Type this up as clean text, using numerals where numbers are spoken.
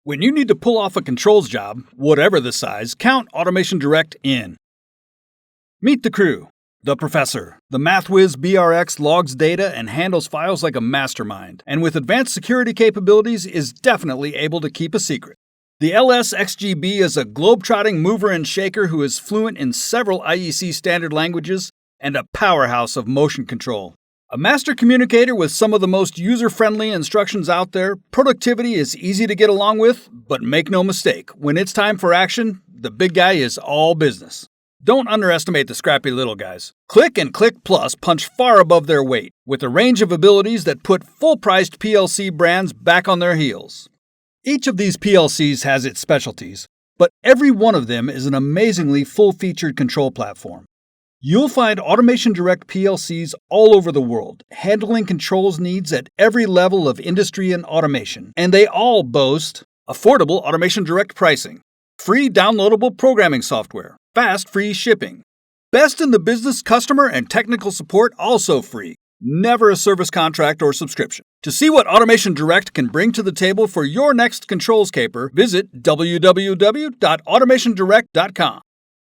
When you need to pull off a controls job, whatever the size, count Automation Direct in. Meet the crew. The professor. The MathWiz BRX logs data and handles files like a mastermind, and with advanced security capabilities is definitely able to keep a secret. The LSXGB is a globe-trotting mover and shaker who is fluent in several IEC standard languages and a powerhouse of motion control. A master communicator with some of the most user-friendly instructions out there, productivity is easy to get along with, but make no mistake, when it's time for action, the big guy is all business. Don't underestimate the scrappy little guys. Click and Click Plus punch far above their weight, with a range of abilities that put full-priced PLC brands back on their heels. Each of these PLCs has its specialties, but every one of them is an amazingly full-featured control platform. You'll find Automation Direct PLCs all over the world, handling controls needs at every level of industry and automation, and they all boast affordable Automation Direct pricing, free downloadable programming software, fast free shipping, best in the business customer and technical support also free, never a service contract or subscription. To see what Automation Direct can bring to the table for your next controls caper, visit www.AutomationDirect.com.